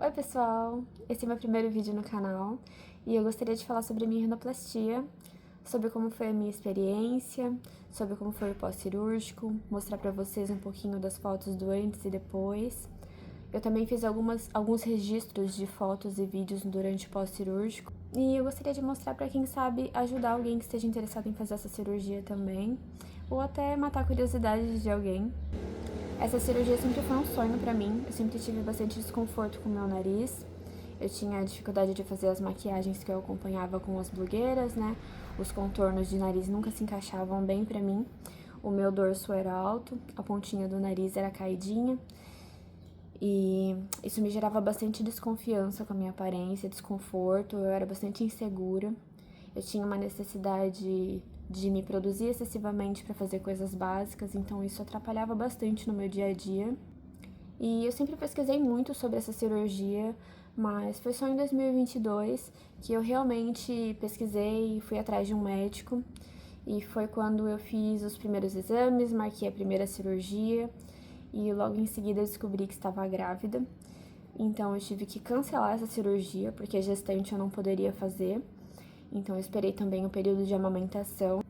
Oi pessoal, esse é meu primeiro vídeo no canal e eu gostaria de falar sobre a minha rinoplastia, sobre como foi a minha experiência, sobre como foi o pós-cirúrgico, mostrar pra vocês um pouquinho das fotos do antes e depois. Eu também fiz alguns registros de fotos e vídeos durante o pós-cirúrgico e eu gostaria de mostrar pra quem sabe ajudar alguém que esteja interessado em fazer essa cirurgia também, ou até matar a curiosidade de alguém. Essa cirurgia sempre foi um sonho pra mim, eu sempre tive bastante desconforto com o meu nariz. Eu tinha dificuldade de fazer as maquiagens que eu acompanhava com as blogueiras, né? Os contornos de nariz nunca se encaixavam bem pra mim. O meu dorso era alto, a pontinha do nariz era caidinha. E isso me gerava bastante desconfiança com a minha aparência, desconforto, eu era bastante insegura. Eu tinha uma necessidade de me produzir excessivamente para fazer coisas básicas, então isso atrapalhava bastante no meu dia a dia. E eu sempre pesquisei muito sobre essa cirurgia, mas foi só em 2022 que eu realmente pesquisei e fui atrás de um médico. E foi quando eu fiz os primeiros exames, marquei a primeira cirurgia e logo em seguida eu descobri que estava grávida. Então eu tive que cancelar essa cirurgia, porque a gestante eu não poderia fazer. Então eu esperei também o período de amamentação.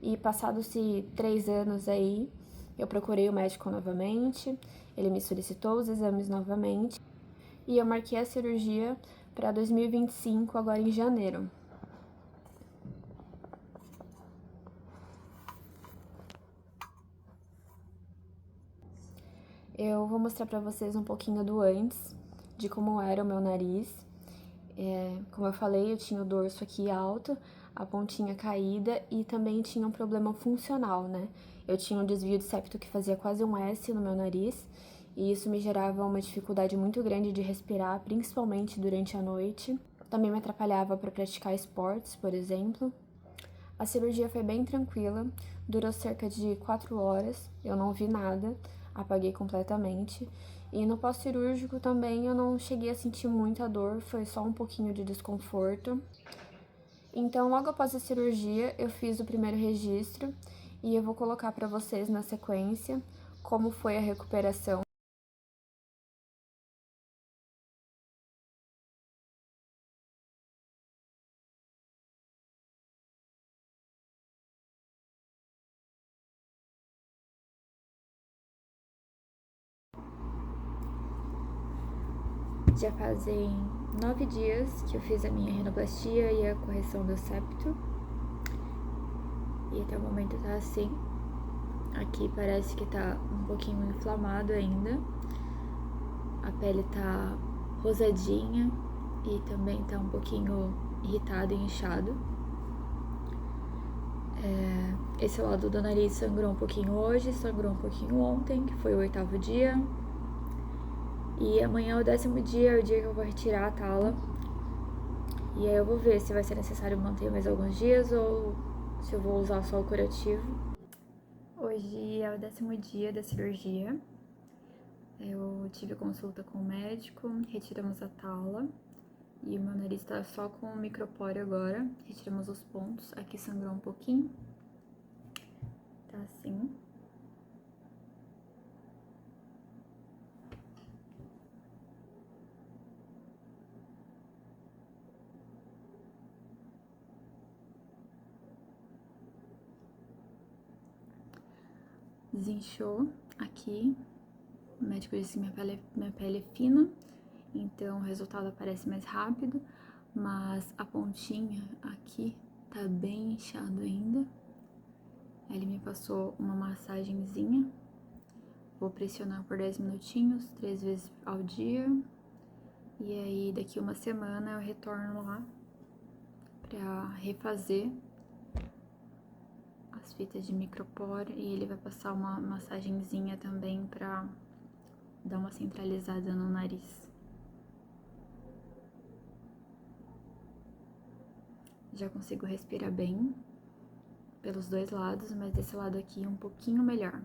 E passados-se 3 anos aí, eu procurei o médico novamente, ele me solicitou os exames novamente e eu marquei a cirurgia para 2025, agora em janeiro. Eu vou mostrar pra vocês um pouquinho do antes, de como era o meu nariz. Como eu falei, eu tinha o dorso aqui alto, a pontinha caída e também tinha um problema funcional, né? Eu tinha um desvio de septo que fazia quase um S no meu nariz e isso me gerava uma dificuldade muito grande de respirar, principalmente durante a noite. Também me atrapalhava para praticar esportes, por exemplo. A cirurgia foi bem tranquila, durou cerca de 4 horas, eu não vi nada, apaguei completamente. E no pós-cirúrgico também eu não cheguei a sentir muita dor, foi só um pouquinho de desconforto. Então, logo após a cirurgia, eu fiz o primeiro registro e eu vou colocar para vocês na sequência como foi a recuperação. Já fazem 9 dias que eu fiz a minha rinoplastia e a correção do septo. E até o momento tá assim. Aqui parece que tá um pouquinho inflamado ainda. A pele tá rosadinha e também tá um pouquinho irritado e inchado. Esse lado do nariz sangrou um pouquinho hoje, sangrou um pouquinho ontem, que foi o 8º dia. E amanhã é o 10º dia, é o dia que eu vou retirar a tala. E aí eu vou ver se vai ser necessário manter mais alguns dias ou se eu vou usar só o curativo. Hoje é o 10º dia da cirurgia. Eu tive consulta com o médico, retiramos a tala. E o meu nariz tá só com o micropóreo agora. Retiramos os pontos. Aqui sangrou um pouquinho. Tá assim. Desinchou aqui. O médico disse que minha pele é fina, então o resultado aparece mais rápido, mas a pontinha aqui tá bem inchado ainda. Ele me passou uma massagenzinha. Vou pressionar por 10 minutinhos, 3 vezes ao dia. E aí daqui uma semana eu retorno lá pra refazer as fitas de micropore e ele vai passar uma massagenzinha também pra dar uma centralizada no nariz. Já consigo respirar bem pelos dois lados, mas desse lado aqui um pouquinho melhor.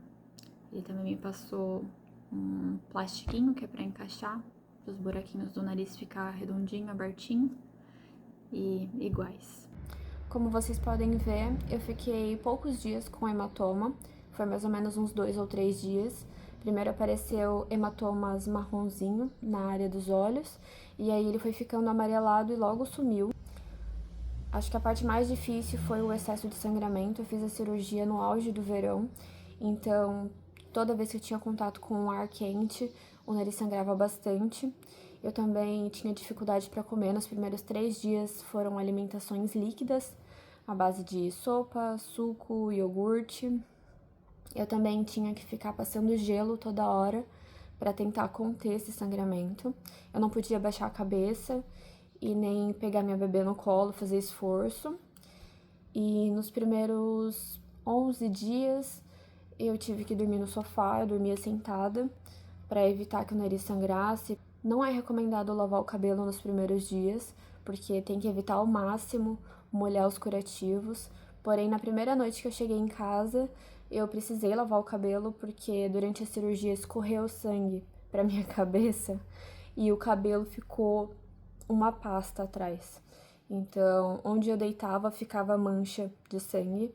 Ele também me passou um plastiquinho que é pra encaixar, os buraquinhos do nariz ficar redondinho, abertinho e iguais. Como vocês podem ver, eu fiquei poucos dias com hematoma, foi mais ou menos uns 2 ou 3 dias. Primeiro apareceu hematomas marronzinho na área dos olhos, e aí ele foi ficando amarelado e logo sumiu. Acho que a parte mais difícil foi o excesso de sangramento. Eu fiz a cirurgia no auge do verão, então toda vez que eu tinha contato com ar quente, o nariz sangrava bastante. Eu também tinha dificuldade para comer. Nos primeiros 3 dias foram alimentações líquidas, à base de sopa, suco, iogurte. Eu também tinha que ficar passando gelo toda hora para tentar conter esse sangramento. Eu não podia baixar a cabeça e nem pegar minha bebê no colo, fazer esforço. E nos primeiros 11 dias eu tive que dormir no sofá, eu dormia sentada para evitar que o nariz sangrasse. Não é recomendado lavar o cabelo nos primeiros dias, porque tem que evitar ao máximo molhar os curativos. Porém, na primeira noite que eu cheguei em casa, eu precisei lavar o cabelo porque durante a cirurgia escorreu sangue para minha cabeça e o cabelo ficou uma pasta atrás. Então, onde eu deitava ficava mancha de sangue.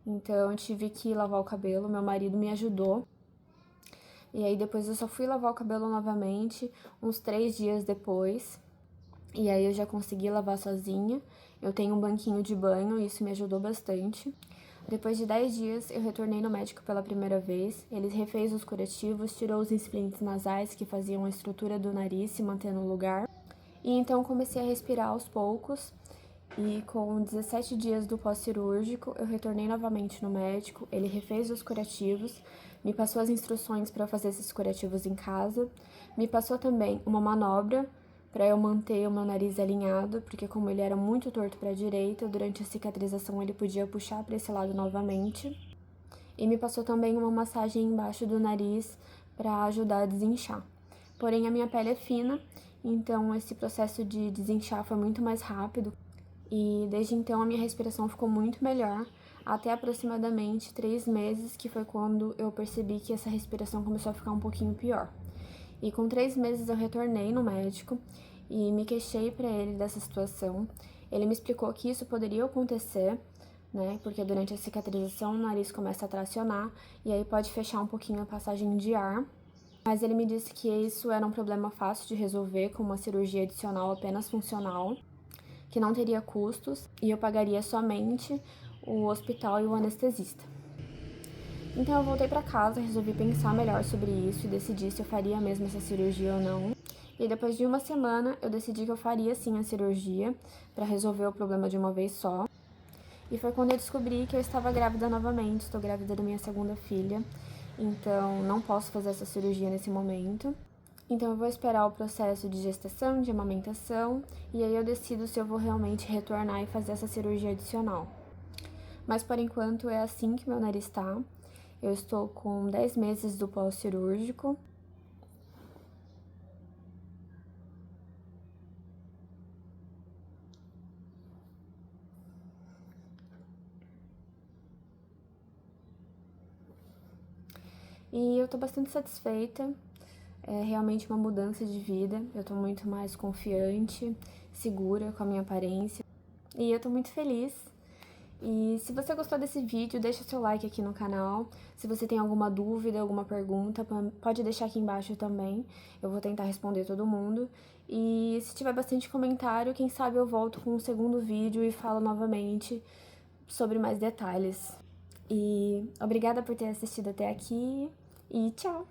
Então, eu tive que lavar o cabelo. Meu marido me ajudou. E aí, depois eu só fui lavar o cabelo novamente, uns 3 dias depois. E aí, eu já consegui lavar sozinha. Eu tenho um banquinho de banho, e isso me ajudou bastante. Depois de 10 dias, eu retornei no médico pela primeira vez. Ele refez os curativos, tirou os implantes nasais que faziam a estrutura do nariz se manter no lugar. E então comecei a respirar aos poucos. E com 17 dias do pós-cirúrgico, eu retornei novamente no médico. Ele refez os curativos, me passou as instruções para fazer esses curativos em casa. Me passou também uma manobra para eu manter o meu nariz alinhado, porque como ele era muito torto para a direita, durante a cicatrização ele podia puxar para esse lado novamente. E me passou também uma massagem embaixo do nariz para ajudar a desinchar. Porém, a minha pele é fina, então esse processo de desinchar foi muito mais rápido. E desde então a minha respiração ficou muito melhor, até aproximadamente 3 meses, que foi quando eu percebi que essa respiração começou a ficar um pouquinho pior. E com 3 meses eu retornei no médico e me queixei para ele dessa situação. Ele me explicou que isso poderia acontecer, né? Porque durante a cicatrização o nariz começa a tracionar e aí pode fechar um pouquinho a passagem de ar. Mas ele me disse que isso era um problema fácil de resolver com uma cirurgia adicional apenas funcional, que não teria custos e eu pagaria somente o hospital e o anestesista. Então eu voltei para casa, resolvi pensar melhor sobre isso e decidi se eu faria mesmo essa cirurgia ou não. E depois de uma semana eu decidi que eu faria sim a cirurgia para resolver o problema de uma vez só. E foi quando eu descobri que eu estava grávida novamente, estou grávida da minha segunda filha, então não posso fazer essa cirurgia nesse momento. Então eu vou esperar o processo de gestação, de amamentação, e aí eu decido se eu vou realmente retornar e fazer essa cirurgia adicional. Mas por enquanto é assim que meu nariz está. Eu estou com 10 meses do pós-cirúrgico. E eu tô bastante satisfeita. É realmente uma mudança de vida. Eu tô muito mais confiante, segura com a minha aparência. E eu tô muito feliz. E se você gostou desse vídeo, deixa seu like aqui no canal. Se você tem alguma dúvida, alguma pergunta, pode deixar aqui embaixo também. Eu vou tentar responder todo mundo. E se tiver bastante comentário, quem sabe eu volto com um segundo vídeo e falo novamente sobre mais detalhes. E obrigada por ter assistido até aqui e tchau!